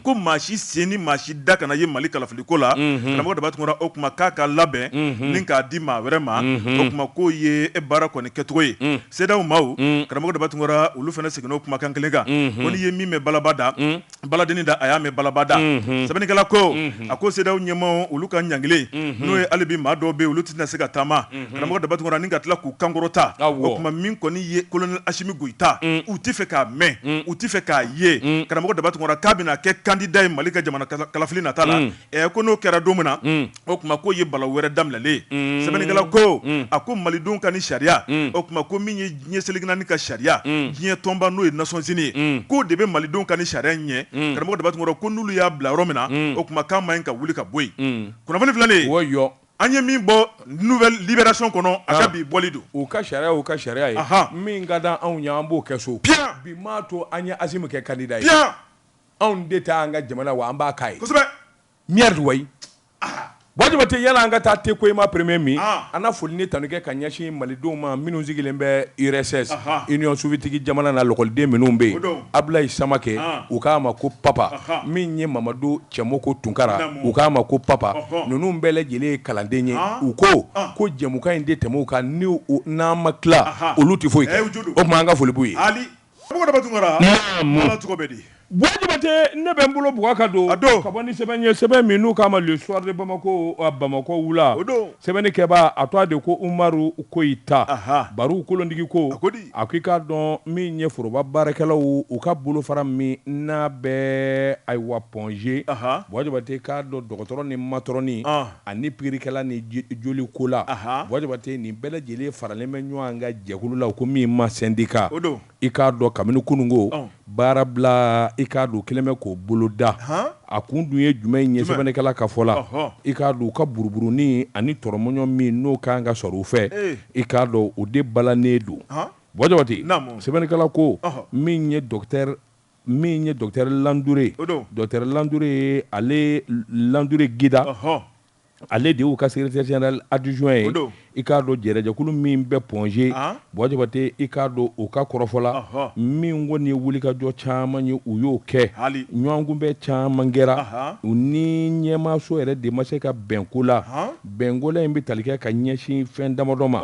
ko maa si sen ni maa si da kana ye Mali kalafili ko la karamɔgɔ daba tugura o tuma k'a ka labɛn ni k'a di maa wɛrɛ ma o tuma k'o ye baara kɔni kɛcogo ye CEDEAO maaw karamɔgɔ daba tugura olu fana seginna o kumakan kelen kan ko n'i ye min mɛn balaba da baladenni da a y'a mɛn balaba da sɛbɛnnikɛla ko a ko CEDEAO ɲɛmaaw olu ka ɲankile n'o ye hali bi maa dɔw bɛ yen olu tɛna se ka taama karamɔgɔ daba tugura ni ka tila k'u kankɔrɔta o tuma min kɔni ye colonel Assimi Goïta u tɛ fɛ k'a mɛn u tɛ fɛ k'a ye karamɔgɔ daba tugura k'a bɛna kɛ candidat ye Mali ka jamana kalafili nata la ko n'o kɛra don min na o tuma k'o ye balawu wɛrɛ daminɛlen sɛbɛnnikɛla ko a ko malidenw ka ni sariya o tuma ko min ye diɲɛ seliginani ka sariya diɲɛ tɔnba n'o ye Nations Unies ko de bɛ malidenw ka ni sariya ɲɛ karamɔgɔ Dabatungura ko n'olu y'a bila yɔrɔ min na o tuma k'a man ɲi ka wuli ka bɔ yen kunnafoni filanan an ye min bɔ nouvelle libération kɔnɔ a ka bi bɔli don u ka sariya ye min ka da anw ɲɛ an b'o kɛ so bi m'a to an ye Asimu kɛ candidat ye anw de ta an ka jamana wa an b'a k'a ye kosɛbɛ mierdi wayi Wajibate yala an ka taa Tekoyima premier min an na foli ni tanu kɛ ka ɲɛsin malidenw ma minnu sigilen bɛ URSS Union Soviétique jamana na lɔkɔliden minnu bɛ yen Ablaye Samakɛ u k'a ma ko papa min ye Mamadu Cɛmoko Tunkara u k'a ma ko papa ninnu bɛɛ lajɛlen ye kalanden ye u ko jɛmukan in de tɛmɛ u kan n'an ma tila olu tɛ foyi kɛ o tuma an ka foli b'u ye karamɔgɔ Dabatungura ala tɔgɔ bɛ di Wajibate ne bɛ n bolo bugɔ ka don ka bɔ ni sɛbɛn ye sɛbɛn min n'u k'a ma le soir de Bamako Bamako wula sɛbɛnnikɛba a tɔgɔ de ko Umaru Koyita Baru kolondigi ko a ko i k'a dɔn min ye foroba baarakɛlaw u ka bolofara min n'a bɛ ayiwa pɔnze Wajibate k'a dɔn dɔgɔtɔrɔ ni matɔrɔni ani pikirikɛla ni joli ko la Wajibate nin bɛɛ lajɛlen faralen bɛ ɲɔgɔn ka jɛkulu la ko min ma syndicat i k'a dɔn kabini kunungo baara bila i k'a dɔn kelen bɛ k'o bolo da a kun dun ye jumɛn ye sɛbɛnnikɛla ka fɔ la i k'a dɔn u ka buruburuni ani tɔrɔmɔɲɔ min n'o kan ka sɔrɔ u fɛ i k'a dɔn o de balannen don Wajibate sɛbɛnnikɛla ko min ye docteur Landure docteur Landure ale Landure Gida ale de y'u ka secrétaire général adjoint ye i k'a dɔn jɛrɛjɛkulu min bɛ pɔnze Wajibate i k'a dɔn u ka kɔrɔfɔla min kɔni ye wulikajɔ caman ye u y'o kɛ ɲɔgɔnkun bɛ caman kɛra u ni ɲɛmaaso yɛrɛ de ma se ka bɛnko la bɛnko la in bɛ tali kɛ ka ɲɛsin fɛn damadɔ ma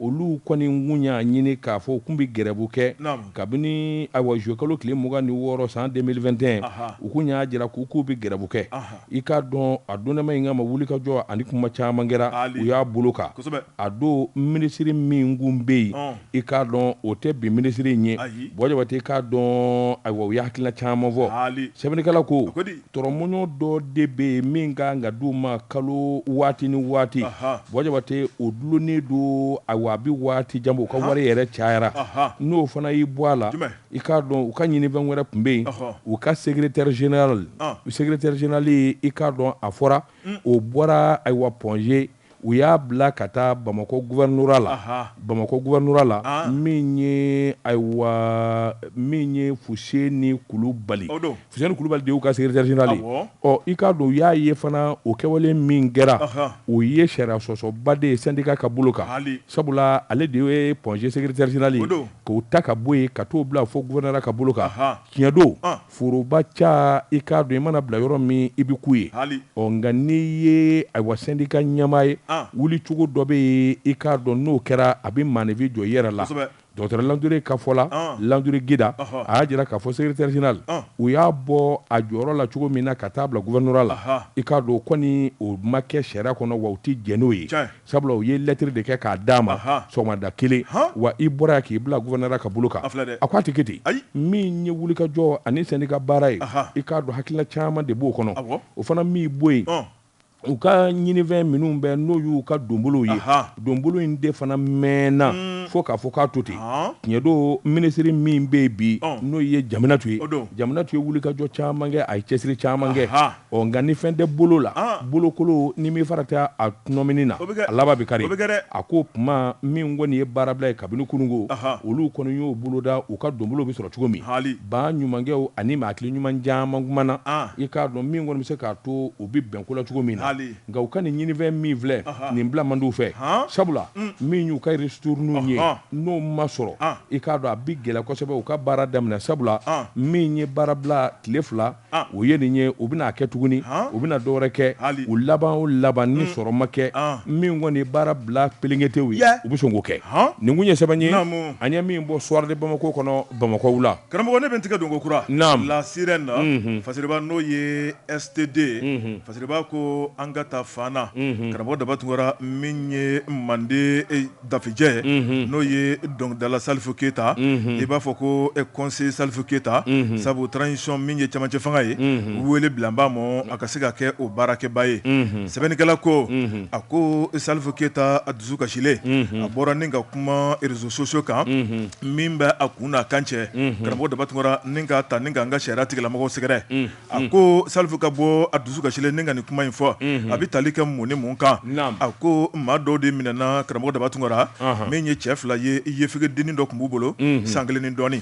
olu kɔni kun y'a ɲini k'a fɔ u kun bɛ gɛrɛbu kɛ kabini ayiwa juillet kalo tile 26 san 2021 u kun y'a jira k'u bɛ gɛrɛbu kɛ i k'a dɔn a donnama in kama wulikajɔ ani kuma caman kɛra u y'a bolo kan a don minisiri min kun bɛ yen i k'a dɔn o tɛ bi minisiri in ye Wajibate i k'a dɔn ayiwa u ye hakilina caman fɔ sɛbɛnnikɛla ko tɔrɔmɔɲɔ dɔ de bɛ yen min kan ka d'u ma kalo waati ni waati Wajibate o dulonnen don ayiwa a bɛ waati jan bɔ u ka wari yɛrɛ cayara n'o fana y'i bɔ a la i k'a dɔn u ka ɲinifɛn wɛrɛ tun bɛ yen u ka secrétaire général i k'a dɔn a fɔra o bɔra ayiwa pɔnze u y'a bila ka taa Bamako gouvernorat la min ye Fuseni Kulubali de y'u ka secrétaire général i k'a dɔn u y'a ye fana o kɛwale min kɛra o ye sariya sɔsɔba de ye syndicat ka bolo kan sabula ale de ye pɔnze secrétaire général k'o ta ka bɔ yen ka t'o bila fo gouvernorat ka bolo kan tiɲɛ don foroba ca i k'a dɔn i mana bila yɔrɔ min i bɛ k'u ye nka n'i ye ayiwa syndicat ɲɛmaa ye wuli cogo dɔ bɛ yen i k'a dɔn n'o kɛra a bɛ maanifi jɔ i yɛrɛ la docteur Landure ka fɔ la Landure Gida a y'a jira k'a fɔ secrétaire général u y'a bɔ a jɔyɔrɔ la cogo min na ka taa bila gouvernorat la i k'a dɔn kɔni o ma kɛ sariya kɔnɔ wa u tɛ jɛn n'o ye sabula u ye lettre de kɛ k'a d'a ma sɔgɔmada kelen wa i bɔra k'i bila gouvernorat ka bolo kan a ko a tɛ kɛ ten min ye wulikajɔ ani syndicat baara ye i k'a dɔn hakilina caman de b'o kɔnɔ o fana min bɔ yen u ka ɲinifɛn minnu bɛ n'o y'u ka donbolo ye donbolo in de fana mɛnna fo k'a fɔ k'a to ten tiɲɛ don minisiri min bɛ yen bi n'o ye Jaminatu ye Jaminatu ye wulikajɔ caman kɛ a ye cɛsiri caman kɛ nka ni fɛn tɛ bolo la bolokolo ni min fara tɛ a nɔmini na a laban bɛ kari a ko tuma min kɔni ye baara bila ye kabini kunungo olu kɔni y'o bolo da u ka donbolo bɛ sɔrɔ cogo min ba ɲumankɛw ani maa hakili ɲuman caman kumana i k'a dɔn min kɔni bɛ se k'a to u bɛ bɛnko la cogo min na nka u ka nin ɲinifɛn min filɛ nin bila man d'u fɛ sabula min y'u ka retournew ye n'o ma sɔrɔ i k'a dɔn a bɛ gɛlɛya kosɛbɛ u ka baara daminɛ sabula min ye baara bila tile 2 o ye nin ye u bɛna kɛ tuguni u bɛna dɔwɛrɛ kɛ u laban ni sɔrɔ ma kɛ min kɔni ye baara bila pelenketew ye u bɛ sɔn k'o kɛ nin kun ye sɛbɛn ye an ye min bɔ soir de Bamako kɔnɔ Bamako wula karamɔgɔ ne bɛ n tigɛ don ko kura la sirène na Fasiriba n'o ye STD Fasiriba ko an ka taa Fana karamɔgɔ daba tun kɛra min ye Mande dafijɛ n'o ye dɔnkilidala Salifu Keyita i b'a fɔ ko conseiller Salifu Keyita sabu transition min ye cɛmancɛ fanga ye wele bila n b'a ma a ka se ka kɛ o baarakɛba ye sɛbɛnnikɛla ko a ko Salifu Keyita a dusu kasilen a bɔra ni ka kuma réseaux sociaux kan min bɛ a kun n'a kan cɛ karamɔgɔ daba tun kɛra ni ka ta ni ka an ka sariya tigilamɔgɔw sɛgɛrɛ a ko Salifu ka bɔ a dusu kasilen ni ka nin kuma in fɔ a bɛ tali kɛ mun ni mun kan a ko maa dɔw de minɛna karamɔgɔ daba tun kɛra min ye cɛ fila ye yefege dennin dɔ tun b'u bolo san kelen ni dɔɔni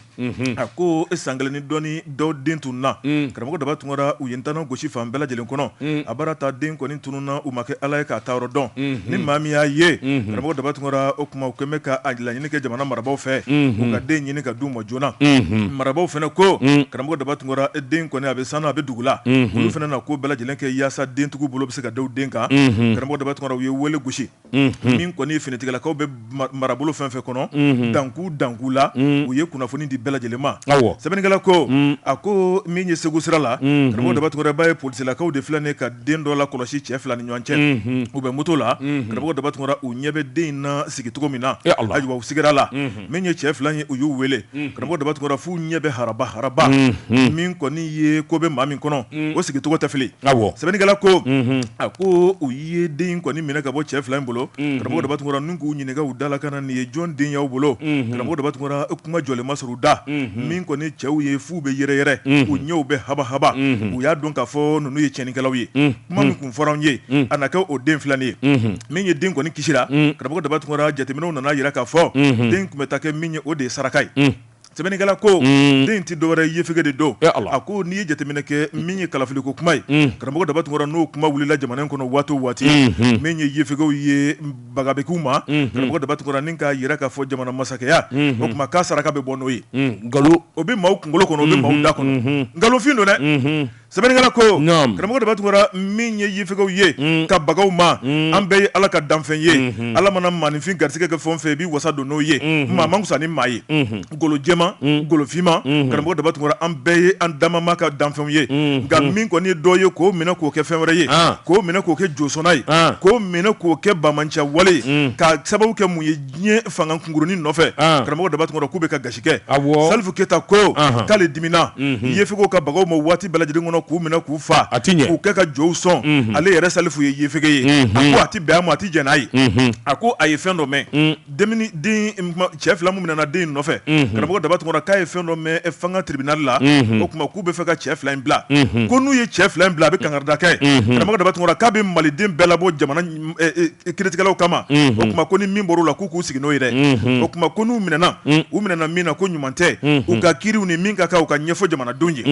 a ko san kelen ni dɔɔni dɔw den tununna karamɔgɔ daba tun kɛra u ye ntanan gosi fan bɛɛ lajɛlen kɔnɔ a baara ta den kɔni tununna u ma kɛ Ala ye k'a taa yɔrɔ dɔn ni maa min y'a ye karamɔgɔ daba tun kɛra o kuma u kɛn bɛ ka a laɲini kɛ jamana marabaw fɛ u ka den ɲini ka d'u ma joona marabaw fana ko karamɔgɔ daba tun kɛra den kɔni a bɛ sanu a bɛ dugu la olu fana na ko bɛɛ lajɛlen kɛ yaasa dentigiw bolo bɛ se ka da u den kan karamɔgɔ daba tun kɛra u ye wele gosi min kɔni finitigilakaw bɛ marabolo fɛn fɛn kɔnɔ danku la u ye kunnafoni di bɛɛ lajɛlen ma sɛbɛnnikɛla ko a ko min ye Segu sira la karamɔgɔ daba tun kɛra b'a ye polisilakaw de filɛ ne ka den dɔ la kɔlɔsi cɛ fila ni ɲɔgɔn cɛ u bɛ moto la karamɔgɔ daba tun kɛra u ɲɛ bɛ den in na sigi cogo min na ayiwa u sigira la min ye cɛ fila ye u y'u wele karamɔgɔ daba tun kɛra f'u ɲɛ bɛ haraba min kɔni ye ko bɛ maa min kɔnɔ o sigi cogo tɛ fili sɛbɛnnikɛla ko a ko u ye den kɔni minɛ ka bɔ cɛ fila in bolo karamɔgɔ daba tun kɛra n'u k'u ɲininka u da la ka na nin ye jɔn den y'aw bolo karamɔgɔ daba tun kɛra kuma jɔlen ma sɔrɔ u da min kɔni cɛw ye f'u bɛ yɛrɛyɛrɛ u ɲɛw bɛ haba u y'a dɔn k'a fɔ ninnu ye tiɲɛnikɛlaw ye kuma min kun fɔra anw ye a na kɛ o den filanin ye min ye den kɔni kisira karamɔgɔ daba tun kɛra jateminɛw nana yira k'a fɔ den tun bɛ taa kɛ min ye o de ye saraka ye sɛbɛnnikɛla ko den tɛ dɔwɛrɛ yefege de don a ko n'i ye jateminɛ kɛ min ye kalafiliko kuma ye karamɔgɔ daba tun kɛra n'o kuma wulila jamana in kɔnɔ waati o waati min ye yefegew ye bagabekiw ma karamɔgɔ daba tun kɛra ni k'a yira k'a fɔ jamana masakɛya o tuma k'a saraka bɛ bɔ n'o ye nkalon o bɛ maaw kunkolo kɔnɔ o bɛ maaw da kɔnɔ nkalonfin don dɛ sɛbɛnnikɛla ko karamɔgɔ daba tun kɛra min ye yefegew ye ka bagaw ma an bɛɛ ye Ala ka danfɛn ye Ala mana maaninfin garisɛgɛ kɛ fɛn o fɛn i b'i wasa don n'o ye maa man fisa ni maa ye golo jɛma golofima karamɔgɔ daba tun kɛra an bɛɛ ye an damama ka danfɛnw ye nka min kɔni ye dɔ ye k'o minɛ k'o kɛ fɛn wɛrɛ ye k'o minɛ k'o kɛ josɔnna ye k'o minɛ k'o kɛ bamanciya wale ye ka sababu kɛ mun ye diɲɛ fanga kunkurunin nɔfɛ karamɔgɔ daba tun kɛra k'u bɛ ka gasi kɛ Salifu Keyita ko k'ale dimina yefegew ka bagaw ma waati bɛɛ lajɛlen kɔnɔ k'u minɛ k'u fa k'u kɛ ka jɔw sɔn ale yɛrɛ Salifu ye yefege ye a ko a ti bɛn a ma a ti jɛn n'a ye a ko a ye fɛn dɔ mɛn den cɛ fila min minɛna den in nɔfɛ karamɔgɔ daba tun kɛra k'a ye fɛn dɔ mɛn fanga tribunal la o tuma k'u bɛ fɛ ka cɛ fila in bila ko n'u ye cɛ fila in bila a bɛ kangarida kɛ karamɔgɔ daba tun kɛra k'a bɛ maliden bɛɛ labɔ jamana kiiritigɛlaw kama o tuma ko ni min bɔr'u la k'u sigi n'o ye dɛ o tuma ko n'u minɛna u minɛna min na ko ɲuman tɛ u ka kiiriw ni min ka kan u ka ɲɛfɔ jamanadenw ye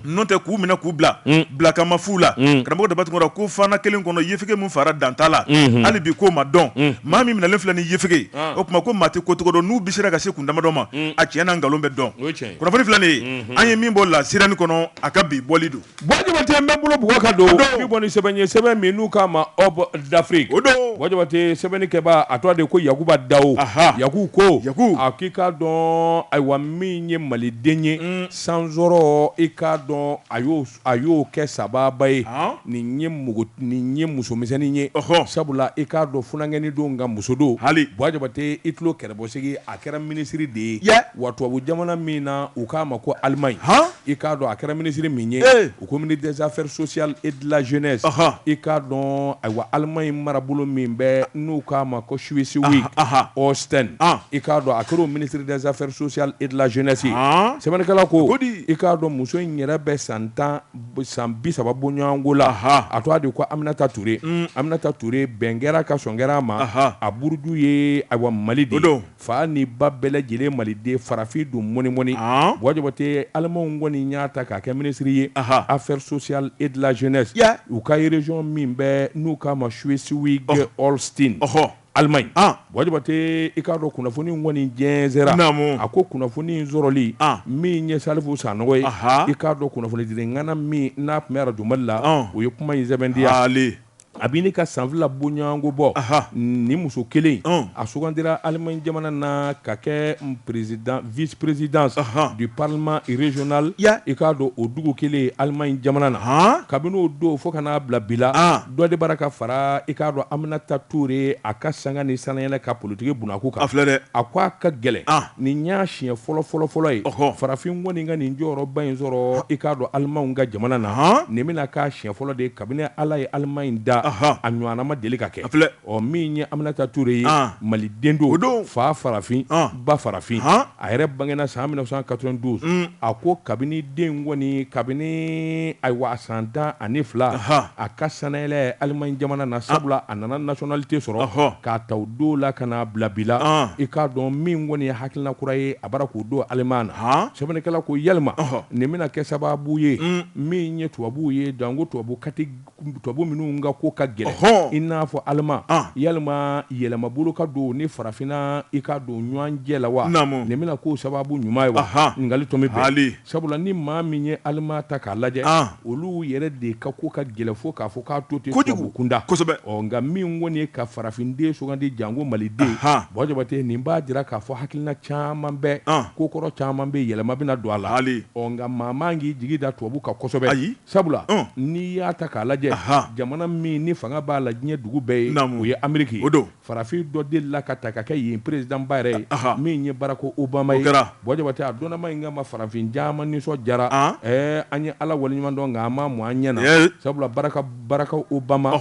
n'o tɛ k'u minɛ k'u bila ka ma fu la karamɔgɔ daba tun kɛra ko Fana kelen kɔnɔ yefege min fara danta la hali bi k'o ma dɔn maa min minɛlen filɛ ni yefege o tuma ko maa tɛ ko cogo dɔn n'u bisera ka se kun damadɔ ma a tiɲɛ na nkalon bɛ dɔn kunnafoni filɛ nin ye an ye min bɔ la sirani kɔnɔ a ka bi bɔli don Jabate n bɛ bolo bugɔ ka don bi bɔ ni sɛbɛn ye sɛbɛn min n'u k'a ma Hope d'Afrique o don Jabate sɛbɛnnikɛba a tɔgɔ de ko Yakuba Dawo Yaku ko a k'i k'a dɔn ayiwa min ye maliden ye sansɔrɔ i k'a dɔn a y'o kɛ sababa ye nin ye musomisɛnnin ye sabula i k'a dɔn funankɛni don nka muso don Jabate i tulo kɛrɛbɔsigi a kɛra minisiri de ye wa tubabu jamana min na u k'a ma ko Allemagne i k'a dɔn a kɛra minisiri min ye u ko ministre des affaires sociales et de la jeunesse i k'a dɔn ayiwa Allemagne marabolo min bɛ n'u k'a ma ko Schleswig Holstein i k'a dɔn a kɛra o ministre des affaires sociales et de la jeunesse ye sɛbɛnnikɛla ko i k'a dɔn muso in yɛrɛ bɛ san 30 bɔ ɲɔgɔnko la a tɔgɔ de ko Aminata Touré bɛn kɛra ka sɔn kɛra a ma a buruju ye ayiwa Mali de fa ni ba bɛɛ lajɛlen maliden farafin don mɔni Jabate Allemagne kɔni y'a ta k'a kɛ minisiri ye affaires sociales et de la jeunesse u ka région min bɛ n'u k'a ma Schleswig Holstein Allemagne Jabate i k'a dɔn kunnafoni kɔni jɛnsɛra a ko kunnafoni sɔrɔli min ye Salifu Sanogo ye i k'a dɔn kunnafoni dili ŋana min n'a tun bɛ Radio Mali la o ye kuma in sɛbɛntiya a b'i ni ka sanfila bonyango bɔ ni muso kelen a sugandira Allemagne jamana na ka kɛ vice présidence du parlement régional i k'a dɔn o dugu kelen Allemagne jamana na kabini o don fo ka n'a bila bi la dɔ de bara ka fara i k'a dɔn Aminata Toure a ka sanga ni sanayɛlɛ ka politique bunako kan a ko a ka gɛlɛn nin y'a siɲɛ fɔlɔ ye farafin kɔni ka nin jɔyɔrɔba in sɔrɔ i k'a dɔn Allemagne ka jamana na nin bɛna k'a siɲɛ fɔlɔ de kabini Ala ye Allemagne da a ɲɔgɔnna ma deli ka kɛ min ye Aminata Toure ye maliden don fa farafin ba farafin a yɛrɛ bangena san 1992 a ko kabini den kɔni kabini ayiwa a san 12 a ka sanayɛlɛ Allemagne jamana na sabula a nana nationalité sɔrɔ k'a ta o don la ka n'a bila bi la i k'a dɔn min kɔni ye hakilina kura ye a bara k'o don Allemagne na sɛbɛnnikɛla ko yalima nin bɛna kɛ sababu ye min ye tubabuw ye donc tubabu minnu ka ko ka gɛlɛn i n'a fɔ Allemagne yalima yɛlɛmabolo ka don ni farafinna i ka don ɲɔgɔn jɛ la wa nin bɛna k'o sababu ɲuman ye wa ɲininkali tun bɛ bɛn sabula ni maa min ye Allemagne ta k'a lajɛ olu yɛrɛ de ka ko ka gɛlɛn fo k'a fɔ k'a to ten tubabu kunda nka min kɔni ye ka farafinde sugandi jango maliden Bɔjabate nin b'a jira k'a fɔ hakilina caman bɛ ko kɔrɔ caman bɛ yɛlɛma bɛna don a la nka maa man k'i jigi da tubabu kan kosɛbɛ sabula n'i y'a ta k'a lajɛ jamana min ni fanga b'a la diɲɛ dugu bɛɛ ye o ye Ameriki farafin dɔ delila ka ta ka kɛ yen président ba yɛrɛ ye min ye Barack Obama ye Bɔjabate a dɔnnama in kama farafin caman nisɔn jara an ye Ala waleɲuman dɔn nka an ma mɔn an ɲɛna sabula Barack Obama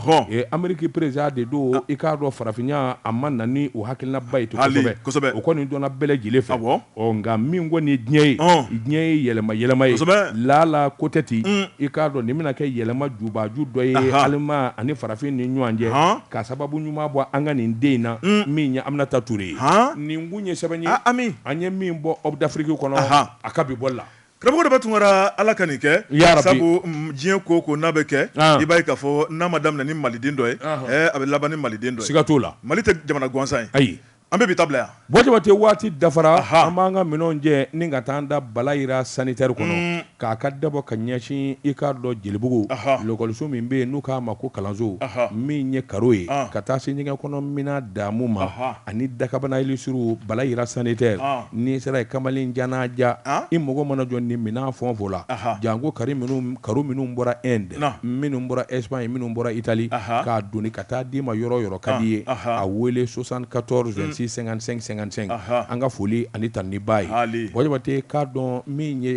Ameriki président de don i k'a dɔn farafinya a ma na ni o hakilina ba ye kosɛbɛ o kɔni dɔnna bɛɛ lajɛlen fɛ nka min kɔni ye diɲɛ ye yɛlɛma ye lala ko tɛ ten i k'a dɔn nin bɛna kɛ yɛlɛma jubaju dɔ ye Allemagne ani farafin ni ɲɔgɔn cɛ ka sababu ɲuman bɔ an ka nin den in na min ye Aminata Toure ye nin kun ye sɛbɛn ye an ye min bɔ Coupe d'Afrique kɔnɔ a ka bi bɔli la karamɔgɔ de bɛ tungara Ala ka nin kɛ sabu diɲɛ ko n'a bɛ kɛ i b'a ye k'a fɔ n'a ma daminɛ ni maliden dɔ ye a bɛ laban ni maliden dɔ ye siga t'o la Mali tɛ jamana gansan ye ayi an bɛ bi tabila yan Bɔjabate waati dafara an b'an ka minɛnw jɛ ni ka taa an da bala yira sanitaire kɔnɔ k'a ka dabɔ ka ɲɛsin i k'a dɔn Jelibugu lɔkɔliso min bɛ yen n'u k'a ma ko kalanso min ye karo ye ka taa se ɲɛgɛn kɔnɔ mina damu ma ani dakabana ilisuru bala yira sanitaire n'i sera ye kamalen janaja i mɔgɔ mana jɔ nin minɛn fɛn o fɛn la janko karo minnu bɔra Inde minnu bɔra Espagne minnu bɔra Italie k'a donni ka taa d'i ma yɔrɔ yɔrɔ ka di ye a wele 74 55 an ka foli ani tanni ba ye Bɔjabate k'a dɔn min ye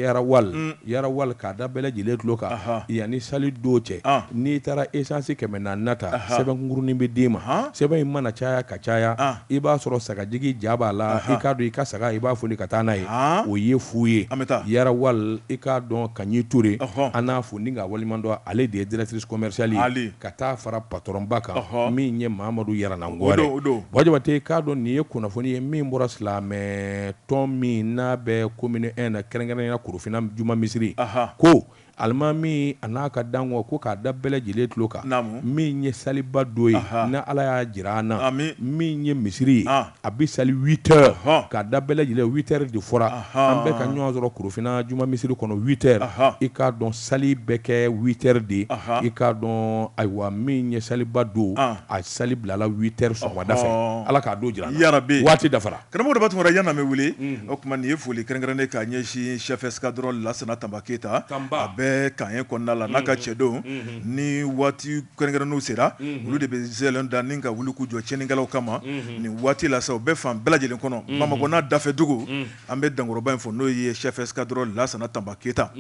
Yarawal k'a da bɛɛ lajɛlen tulo kan yanni sali don cɛ n'i taara essence 400 ta sɛbɛn kunkurunin bɛ d'i ma sɛbɛn in mana caya ka caya i b'a sɔrɔ sagajigi ja b'a la i k'a dɔn i ka saga i b'a foli ka taa n'a ye o ye fu ye Yarawal i k'a dɔn Kaɲi Toure an n'a fo ni ka waliɲuman dɔn ale de ye directrice commerciale ye ka taa fara patron ba kan min ye Mahamadu Yaranangɔrɛ Bɔjabate k'a dɔn nin ye kunnafoni ye min bɔra silamɛ tɔn min n'a bɛ commune 1 na kɛrɛnkɛrɛnnenya Korofina Juma Misiri ko Alimami a n'a ka danko ko k'a da bɛɛ lajɛlen tulo kan min ye saliba do ye na Ala y'a jira an na min ye misiri ye a bɛ sali 8 heures k'a da bɛɛ lajɛlen 8 heures de fɔra an bɛɛ ka ɲɔgɔn sɔrɔ Korofina Juma Misiri kɔnɔ 8 heures i k'a dɔn sali bɛ kɛ 8 heures de i k'a dɔn ayiwa min ye saliba do a sali bilala 8 heures sɔgɔmada fɛ Ala k'a don jira an na waati dafara karamɔgɔ de b'a tuma yan na mɛ wele o tuma nin ye foli kɛrɛnkɛrɛnnen k'a ɲɛsin chef escadron Lassana Tamba Keita a bɛɛ kan ye kɔnɔna la n'a ka cɛdenw ni waati kɛrɛnkɛrɛnnenw sera olu de bɛ zɛlɛn da ni ka wuli k'u jɔ tiɲɛnikɛlaw kama nin waati la sa u bɛ fan bɛɛ lajɛlen kɔnɔ Bamakɔ n'a dafɛ dugu an bɛ dankɔrɔba in fɔ n'o ye chef escadron Lassana Tamba Keita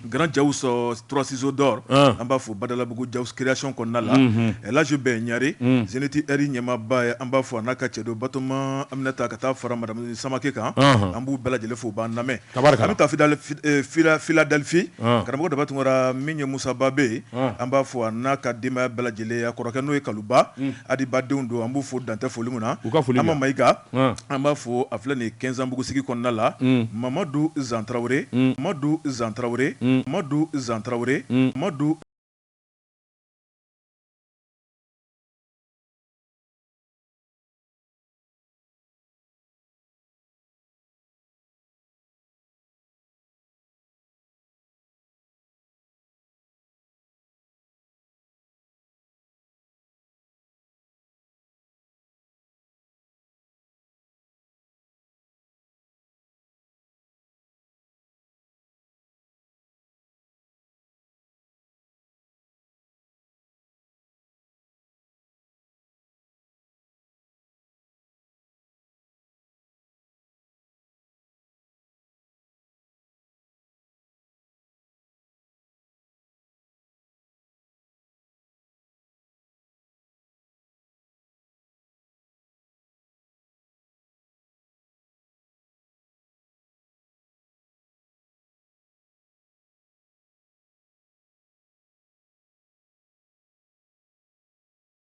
Grand Diaouso 3 ciseaux d'or an b'a fɔ Badalabugu Diaouso création kɔnɔna la Elhadji Bɛn Ɲare Zenith Air ɲɛmaaba ye an b'a fɔ a n'a ka cɛdenw Batoma Aminata ka taa fara Madame Samake kan an b'u bɛɛ lajɛlen fo u b'an lamɛn an bɛ taa Philadelphie karamɔgɔ daba tungara min ye Musa Babe an b'a fɔ a n'a ka denbaya bɛɛ lajɛlen a kɔrɔkɛ n'o ye Kaluba adibadenw don an b'u fo dantɛ foli min na Ama Mayiga an b'a fɔ a filɛ nin ye 15 ans bugusigi kɔnɔna la Mamadu Zan Traoré